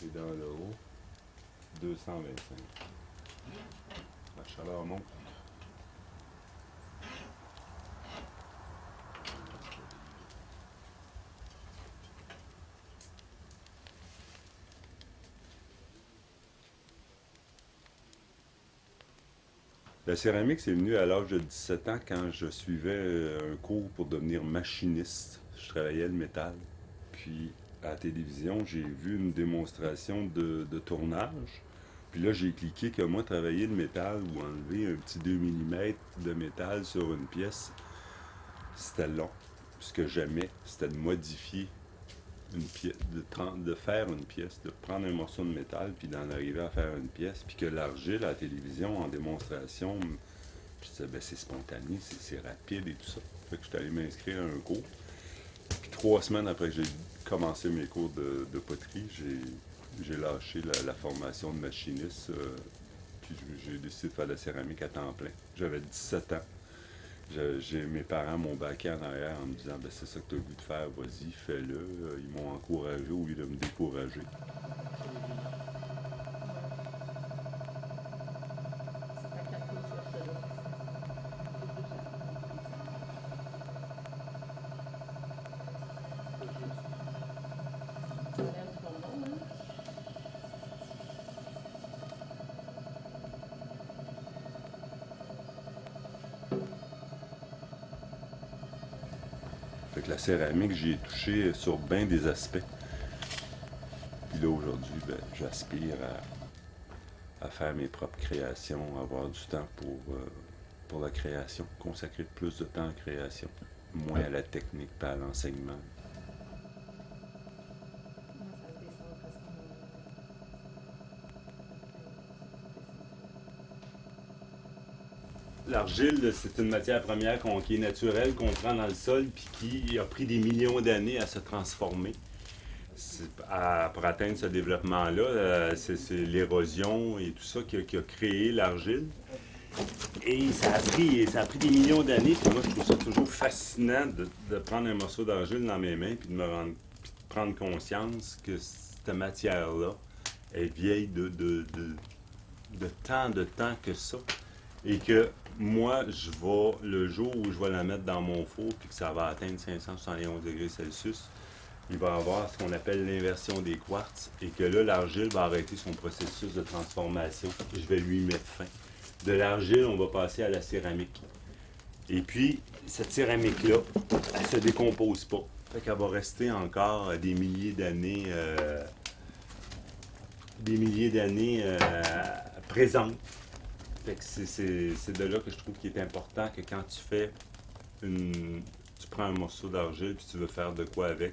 Et dans le haut, 225. La chaleur monte. La céramique, c'est venu à l'âge de 17 ans quand je suivais un cours pour devenir machiniste. Je travaillais le métal. Puis à la télévision, j'ai vu une démonstration de tournage. Puis là, j'ai cliqué que moi, travailler le métal ou enlever un petit 2 mm de métal sur une pièce, c'était long. Ce que j'aimais, c'était de modifier une pièce, de faire une pièce, de prendre un morceau de métal, puis d'en arriver à faire une pièce, puis que l'argile à la télévision, en démonstration, je disais, ben, c'est spontané, c'est rapide et tout ça. Fait que je suis allé m'inscrire à un cours. Puis 3 semaines après que j'ai commencé mes cours de poterie, j'ai lâché la formation de machiniste, puis j'ai décidé de faire de la céramique à temps plein. J'avais 17 ans. Mes parents m'ont baqué en arrière en me disant ben, c'est ça que tu as le goût de faire, vas-y, fais-le. Ils m'ont encouragé au lieu de me décourager. Fait que la céramique, j'y ai touché sur bien des aspects. Puis là, aujourd'hui, ben, j'aspire à faire mes propres créations, avoir du temps pour la création, consacrer plus de temps à la création, moins à la technique, pas à l'enseignement. L'argile, c'est une matière première qui est naturelle, qu'on prend dans le sol, puis qui a pris des millions d'années à se transformer. Pour atteindre ce développement-là, c'est l'érosion et tout ça qui a créé l'argile. Et ça a pris des millions d'années, puis moi je trouve ça toujours fascinant de prendre un morceau d'argile dans mes mains, puis de prendre conscience que cette matière-là est vieille de tant de temps que ça. Et que moi, le jour où je vais la mettre dans mon four, puis que ça va atteindre 571 degrés Celsius, il va y avoir ce qu'on appelle l'inversion des quartz, et que là, l'argile va arrêter son processus de transformation. Je vais lui mettre fin. De l'argile, on va passer à la céramique. Et puis, cette céramique-là, elle ne se décompose pas. Fait qu'elle va rester encore des milliers d'années présente. Fait que c'est de là que je trouve qu'il est important que quand tu prends un morceau d'argile puis tu veux faire de quoi avec,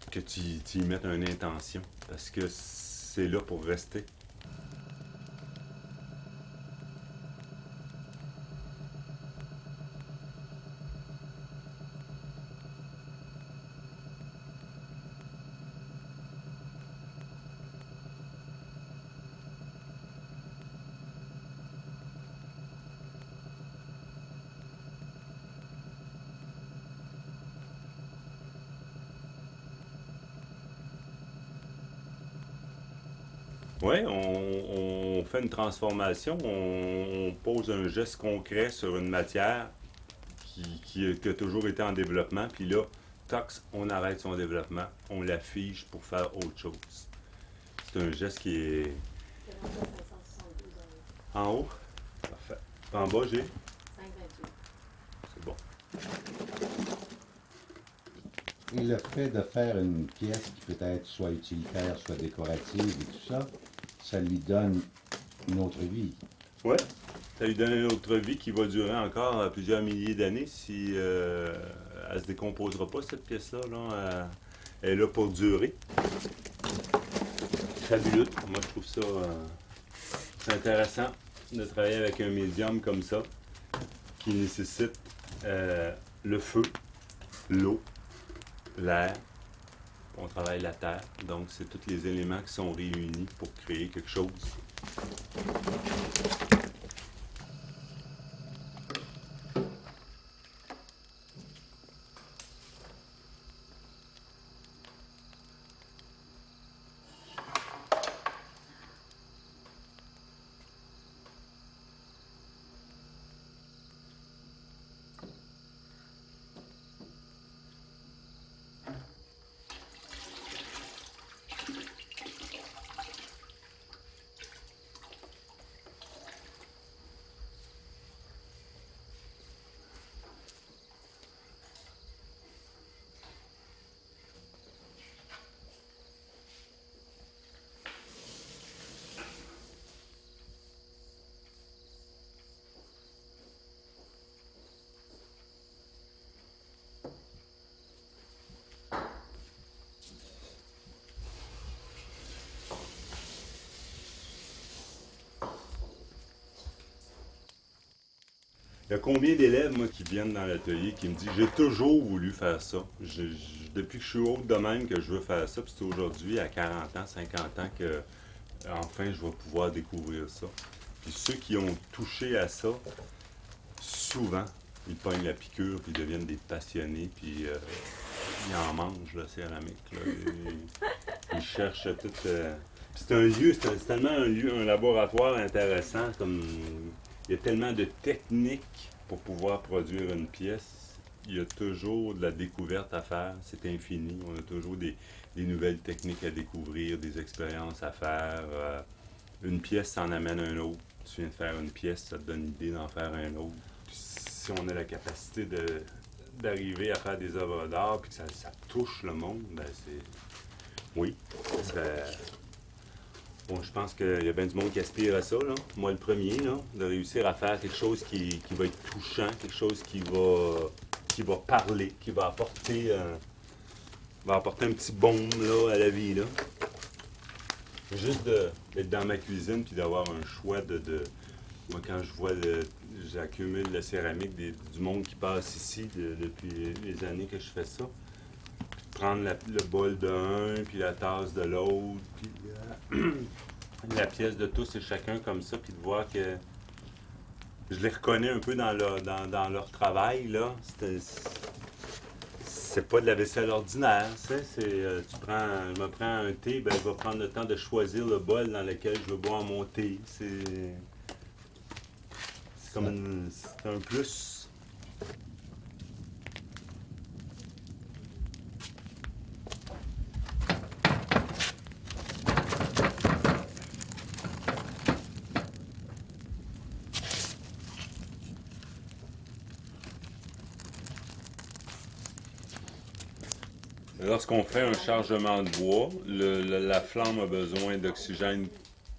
que tu y mettes une intention. Parce que c'est là pour rester. Oui, on fait une transformation, on pose un geste concret sur une matière qui a toujours été en développement, puis là, tox, on arrête son développement, on la fige pour faire autre chose. C'est un geste qui est en haut. Parfait. En bas, j'ai 528. C'est bon. Et le fait de faire une pièce qui peut être soit utilitaire, soit décorative et tout ça, ça lui donne une autre vie. Ouais. Ça lui donne une autre vie qui va durer encore plusieurs milliers d'années si elle se décomposera pas, cette pièce-là. Là. Elle est là pour durer. Fabuleux. Moi, je trouve ça c'est intéressant de travailler avec un médium comme ça qui nécessite le feu, l'eau, l'air. On travaille la terre. Donc, c'est tous les éléments qui sont réunis pour créer quelque chose. Il y a combien d'élèves, moi, qui viennent dans l'atelier, qui me disent j'ai toujours voulu faire ça. Depuis que je suis haut de même que je veux faire ça, puis c'est aujourd'hui, à 40 ans, 50 ans, que enfin je vais pouvoir découvrir ça. Puis ceux qui ont touché à ça, souvent, ils pognent la piqûre, puis ils deviennent des passionnés, puis ils en mangent, la céramique. Là. Ils cherchent tout. C'est un lieu, c'est tellement un lieu, un laboratoire intéressant, comme il y a tellement de techniques pour pouvoir produire une pièce. Il y a toujours de la découverte à faire, c'est infini. On a toujours des nouvelles techniques à découvrir, des expériences à faire. Une pièce s'en amène un autre. Tu viens de faire une pièce, ça te donne l'idée d'en faire un autre. Si on a la capacité d'arriver à faire des œuvres d'art puis que ça touche le monde, ben c'est. Oui. Bon, je pense qu'il y a bien du monde qui aspire à ça, là. Moi, le premier, là, de réussir à faire quelque chose qui va être touchant, quelque chose qui va parler, qui va apporter un petit baume là, à la vie. Là. Juste d'être dans ma cuisine puis d'avoir un choix de. Moi, quand je vois j'accumule la céramique du monde qui passe ici depuis les années que je fais ça. Prendre le bol d'un, puis la tasse de l'autre, puis la pièce de tous et chacun comme ça, puis de voir que je les reconnais un peu dans leur travail, là. C'est pas de la vaisselle ordinaire, je me prends un thé, ben je vais prendre le temps de choisir le bol dans lequel je veux boire mon thé. C'est comme c'est un plus. Lorsqu'on fait un chargement de bois, la flamme a besoin d'oxygène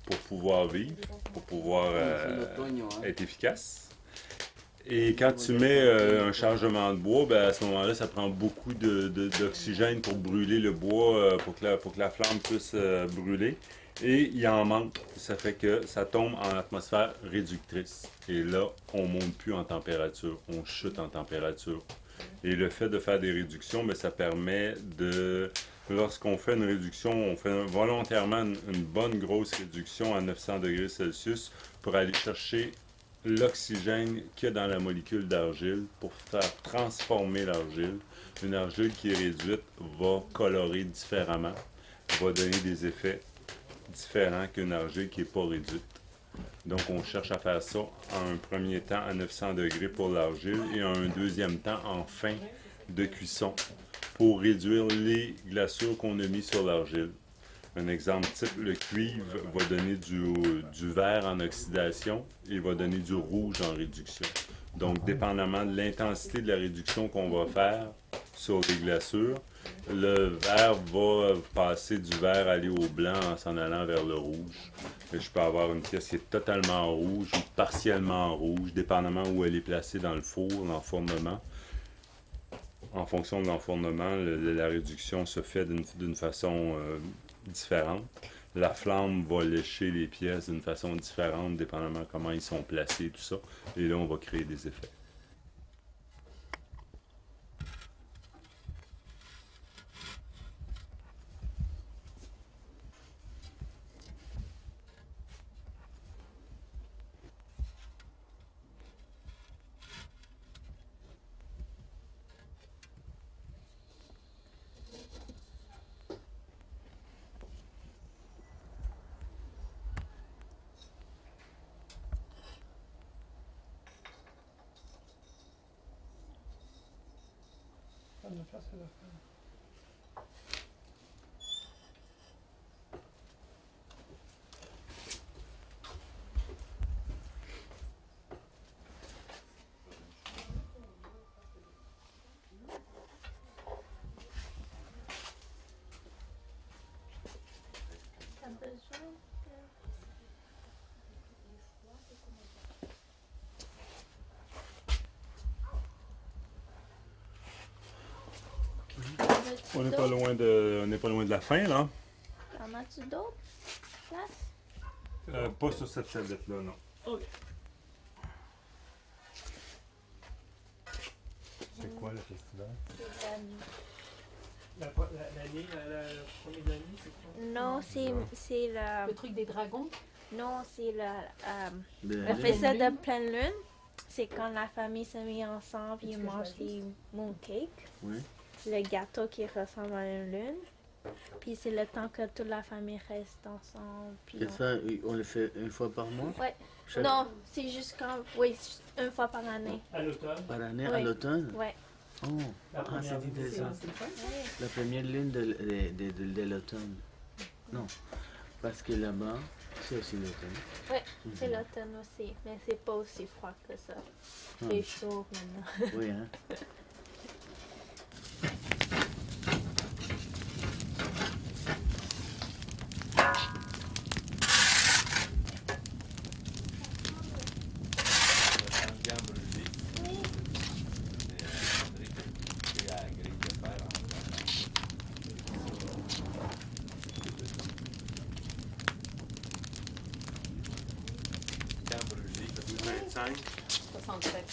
pour pouvoir vivre, pour pouvoir être efficace. Et quand tu mets un chargement de bois, ben à ce moment-là, ça prend beaucoup d'oxygène pour brûler le bois, pour que la flamme puisse brûler. Et il en manque. Ça fait que ça tombe en atmosphère réductrice. Et là, on ne monte plus en température, on chute en température. Et le fait de faire des réductions, bien, ça permet de... Lorsqu'on fait une réduction, on fait volontairement une bonne grosse réduction à 900 degrés Celsius pour aller chercher l'oxygène qu'il y a dans la molécule d'argile pour faire transformer l'argile. Une argile qui est réduite va colorer différemment, va donner des effets différent qu'une argile qui n'est pas réduite. Donc on cherche à faire ça en un premier temps à 900 degrés pour l'argile et en un deuxième temps en fin de cuisson pour réduire les glaçures qu'on a mis sur l'argile. Un exemple type, le cuivre va donner du vert en oxydation et va donner du rouge en réduction. Donc, dépendamment de l'intensité de la réduction qu'on va faire sur les glaçures, le vert va passer du vert aller au blanc en s'en allant vers le rouge. Et je peux avoir une pièce qui est totalement rouge ou partiellement rouge, dépendamment où elle est placée dans le four, l'enfournement. En fonction de l'enfournement, la réduction se fait d'une façon différente. La flamme va lécher les pièces d'une façon différente, dépendamment comment ils sont placés, tout ça. Et là, on va créer des effets. On n'est pas loin de la fin, là. En as-tu d'autres places? Pas sur cette serviette-là, non. Ok. C'est quoi le festival? C'est La ligne, le premier de la ligne, c'est quoi? Non, c'est la... Le truc des dragons? Non, c'est la... De- le festival de pleine lune. C'est quand la famille se met ensemble et ils mangent des mooncakes. Oui. Le gâteau qui ressemble à une lune. Puis c'est le temps que toute la famille reste ensemble. Puis Et ça, on le fait une fois par mois? Ouais. Chaque- Non, c'est juste quand... Oui, une fois par année. À l'automne? Par année, à Oui. l'automne? Ouais. Oh, La première c'est lune, intéressant. c'est le fun? Ouais. La première lune de l'automne. Non, parce que là-bas, c'est aussi l'automne. Ouais, c'est Mhm. l'automne aussi. Mais c'est pas aussi froid que ça. Ah. C'est chaud maintenant. Oui, hein? Brûlé, 25. 67.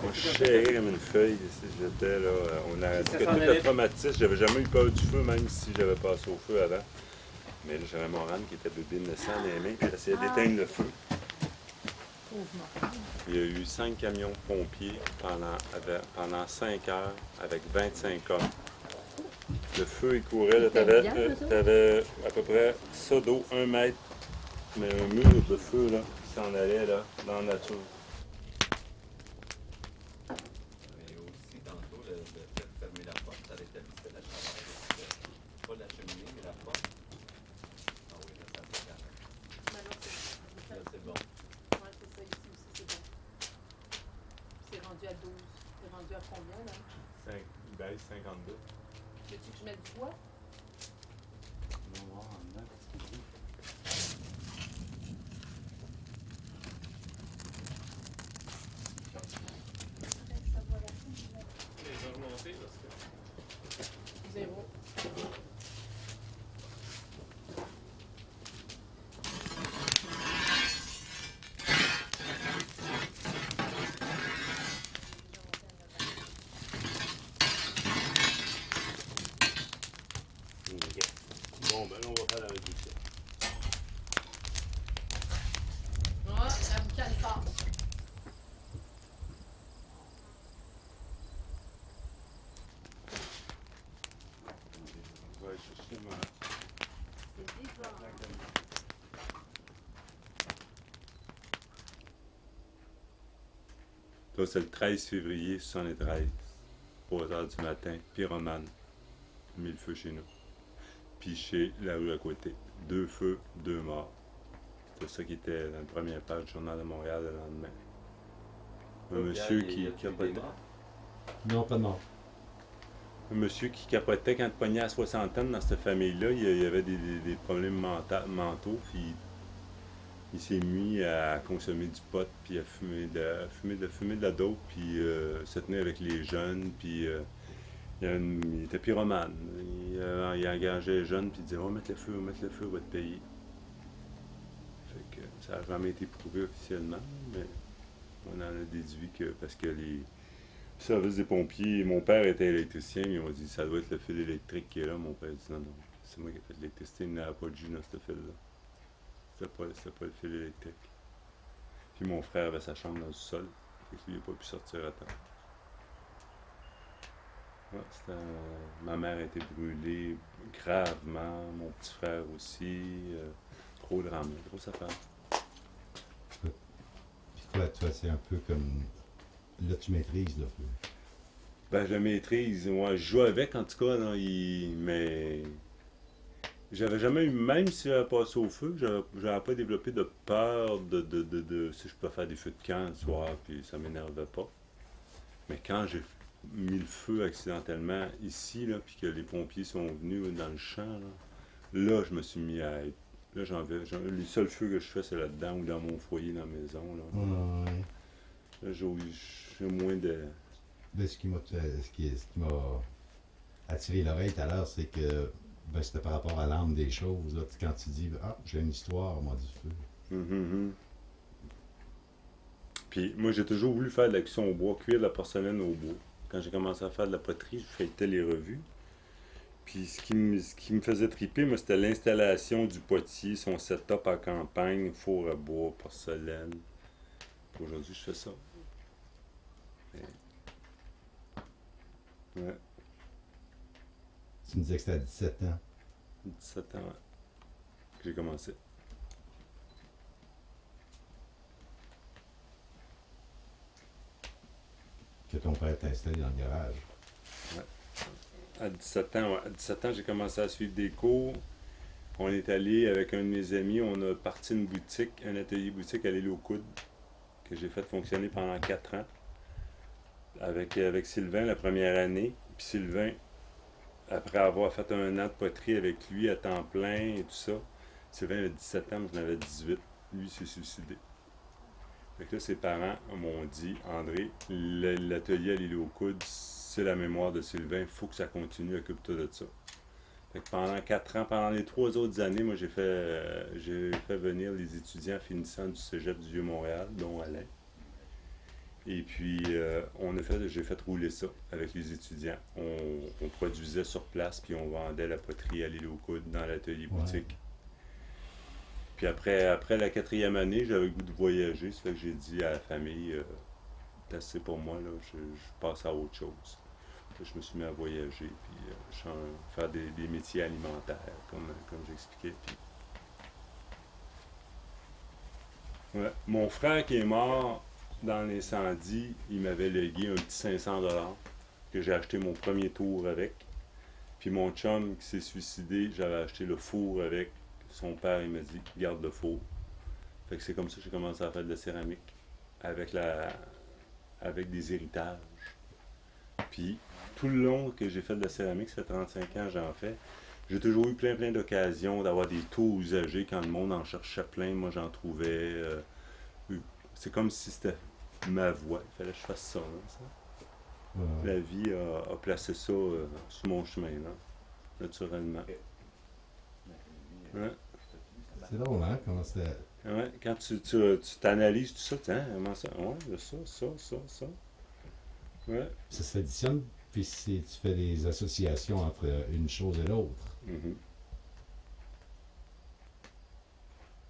Moi, je serrais comme une feuille. J'étais là, on a dit Ça que s'en tout allait. le traumatisme, j'avais jamais eu peur du feu, même si j'avais passé au feu avant. Mais là, j'avais mon rame qui était bébé innocent dans les mains, puis j'essayais d'éteindre le feu. Il y a eu 5 camions de pompiers pendant 5 heures avec 25 hommes. Le feu, il courait. Tu avais à peu près ça d'eau, 1 mètre, mais un mur de feu là, qui s'en allait là, dans la nature. Mais aussi, tantôt, le fait de fermer la porte, ça rétablissait la chaleur. Pas la cheminée, mais la porte. Ah oui, là, ça fait quand même. Là, c'est bon. Ouais, c'est ça, ici aussi, c'est bon. C'est rendu à 12. C'est rendu à combien, là? Il baisse 52. Veux-tu que je mette du bois? Zéro. Ça, c'est le 13 février 73, 3 heures du matin, pyromane, mis le feu chez nous. Puis chez la rue à côté. 2 feux, 2 morts. C'est ça qui était dans la première page du Journal de Montréal le lendemain. Un monsieur qui capotait. Non, pas de mort. Un monsieur qui capotait quand il pognait à 60 ans dans cette famille-là. Il y avait des problèmes mentaux, puis il s'est mis à consommer du pot, puis à fumer de la dope, puis se tenir avec les jeunes, puis il était pyromane. Il engageait les jeunes, puis il disait « On va mettre le feu, on va te payer ». Fait que ça n'a jamais été prouvé officiellement, mais on en a déduit que parce que les services des pompiers, mon père était électricien, mais ils m'ont dit ça doit être le fil électrique qui est là. Mon père a dit non, c'est moi qui ai fait l'électricité, il n'y avait pas de jus dans ce fil-là. C'était pas le fil électrique. Puis mon frère avait sa chambre dans le sol, fait que lui, il n'a pas pu sortir à temps. Ouais, ma mère a été brûlée gravement, mon petit frère aussi. Gros drame, grosse affaire. Puis toi, c'est un peu comme. Là, tu maîtrises le feu. Ben, je le maîtrise. Moi, je joue avec, en tout cas, là, mais j'avais jamais eu, même si j'avais passé au feu, j'avais pas développé de peur de si je peux faire des feux de camp le soir, puis ça m'énervait pas. Mais quand j'ai mis le feu accidentellement ici, là, puis que les pompiers sont venus dans le champ, là je me suis mis à être. Là, le seul feu que je fais, c'est là-dedans ou dans mon foyer, dans la maison. Là, Ouais. là j'ai moins de. Là, ce qui m'a attiré l'oreille tout à l'heure, c'est que c'était par rapport à l'âme des choses. Là, quand tu dis « Ah, j'ai une histoire, moi, du feu. Puis moi, j'ai toujours voulu faire de la cuisson au bois, cuire de la porcelaine au bois. Quand j'ai commencé à faire de la poterie, je feuilletais les revues. Puis ce qui me faisait triper, moi, c'était l'installation du potier, son setup en campagne, four à bois, porcelaine. Puis aujourd'hui, je fais ça. Ouais, Tu me disais que c'était à 17 ans. 17 ans, ouais, que j'ai commencé. Que ton père t'a installé dans le garage. À 17 ans, ouais. À 17 ans, j'ai commencé à suivre des cours. On est allé avec un de mes amis, on a parti une boutique, un atelier boutique à l'île aux Coudes, que j'ai fait fonctionner pendant 4 ans. Avec Sylvain la première année. Puis Sylvain, après avoir fait un an de poterie avec lui à temps plein et tout ça, Sylvain avait 17 ans, moi j'en avais 18. Lui, il s'est suicidé. Fait que là, ses parents m'ont dit, André, l'atelier à l'île aux Coudes, c'est la mémoire de Sylvain, il faut que ça continue, occupe-toi de ça. Fait que pendant 4 ans, pendant les 3 autres années, moi j'ai fait venir les étudiants finissants du Cégep du Vieux-Montréal, dont Alain. Et puis, j'ai fait rouler ça avec les étudiants. On produisait sur place, puis on vendait la poterie à l'île aux Coudes dans l'atelier boutique. Puis après la 4e année, j'avais le goût de voyager. Ça fait que j'ai dit à la famille, c'est assez pour moi, là, je passe à autre chose. Puis je me suis mis à voyager, puis faire des métiers alimentaires, comme j'expliquais. Puis... Ouais. Mon frère qui est mort dans l'incendie, il m'avait légué un petit 500$ que j'ai acheté mon premier tour avec. Puis mon chum qui s'est suicidé, j'avais acheté le four avec. Son père, il m'a dit, garde le four. Fait que c'est comme ça que j'ai commencé à faire de la céramique, avec des héritages. Puis tout le long que j'ai fait de la céramique, ça fait 35 ans que j'en fais, j'ai toujours eu plein d'occasions d'avoir des tours usagés quand le monde en cherchait plein. Moi, j'en trouvais. C'est comme si c'était ma voie. Il fallait que je fasse ça. Là, ça. La vie a placé ça sur mon chemin, là, naturellement. Ouais. C'est drôle, hein? Comment c'était. Ouais, quand tu t'analyses tout ça, tu dis, hein, comment ça? Ouais, ça. Ouais. Ça s'additionne, puis tu fais des associations entre une chose et l'autre.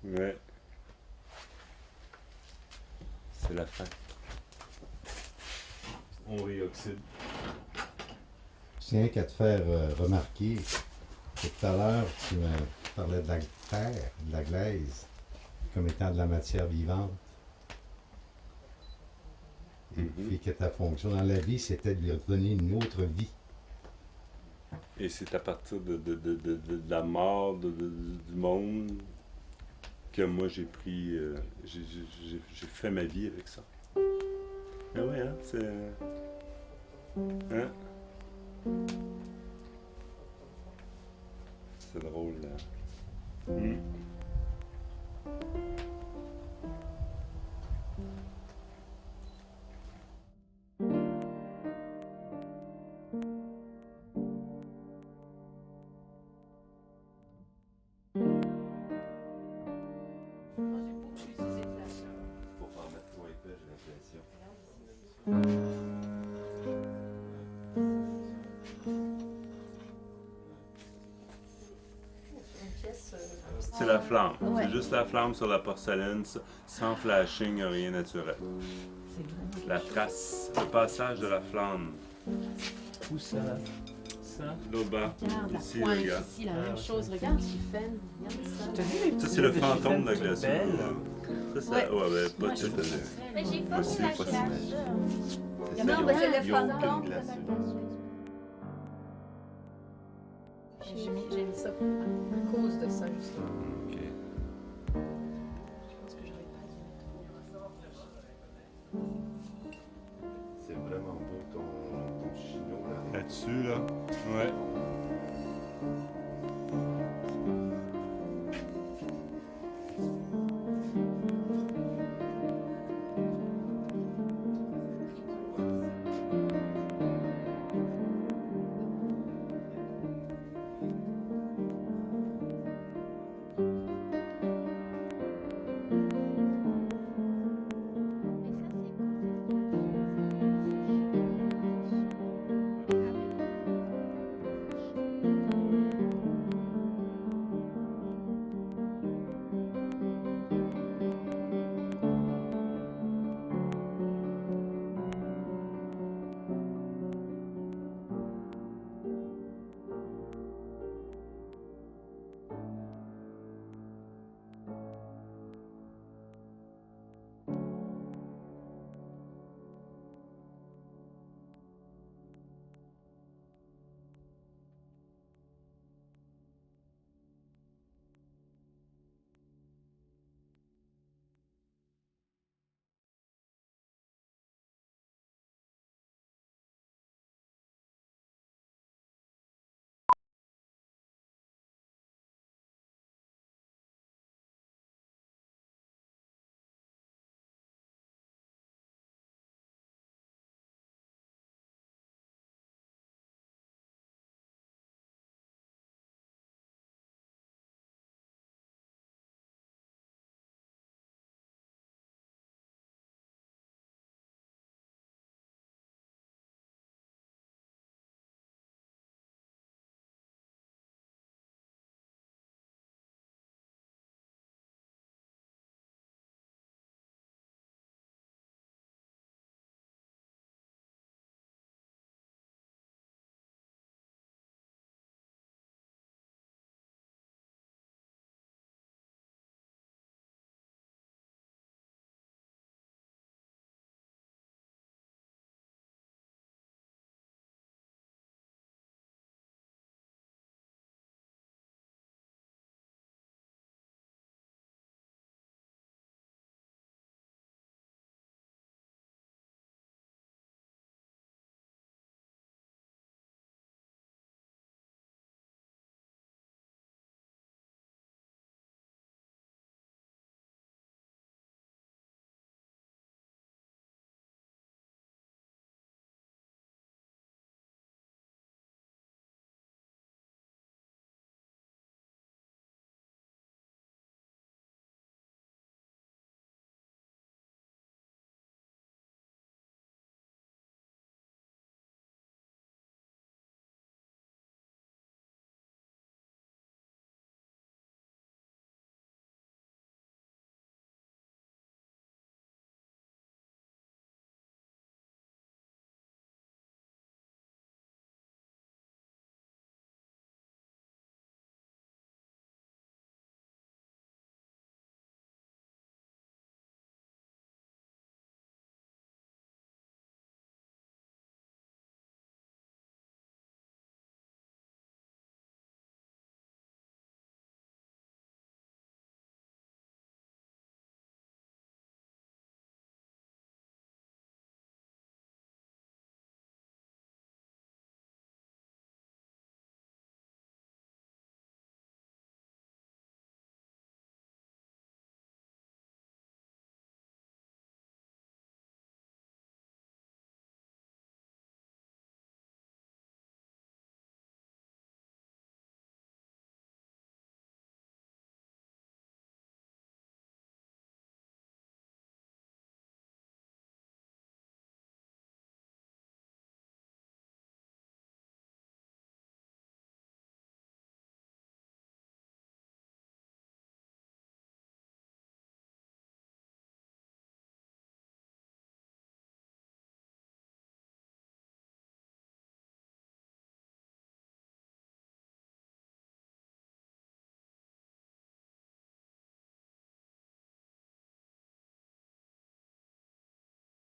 Ouais. C'est la fin. On réoxyde. Je tiens qu'à te faire remarquer que tout à l'heure, tu me parlais de la terre, de la glaise, comme étant de la matière vivante. Et puis que ta fonction dans la vie, c'était de lui redonner une autre vie. Et c'est à partir de la mort du monde que moi j'ai pris, j'ai fait ma vie avec ça. Mais ouais, hein, c'est... Hein? C'est drôle, là. Moi, j'ai beaucoup utilisé de la chaleur. Pour pas mettre trop épais, j'ai l'impression. Une pièce. C'est la flamme. Ouais. C'est juste la flamme sur la porcelaine, sans flashing, rien naturel. La trace, le passage de la flamme. Où ça? Ça? Là-bas, Regarde, la ici, pointe regarde. ici, la même chose. Regarde, Chiffen. Regarde ça. T'as vu les Ça, petits c'est le bouts de fantôme de la chiffon glaçure. belles? Ça, c'est Ouais. ouais, ben, pas Moi, tout je à trouve fait. ça très Mais j'ai beau. pas Possible, vu la possible. glaçure. C'est Non, ça, mais ils c'est ont- le ils ont fantôme aucune de la glaçure. J'ai mis ça à cause de ça, justement. Ok. Je pense que j'aurais pas dû mettre. C'est vraiment beau ton chino là. Là-dessus, là. Ouais.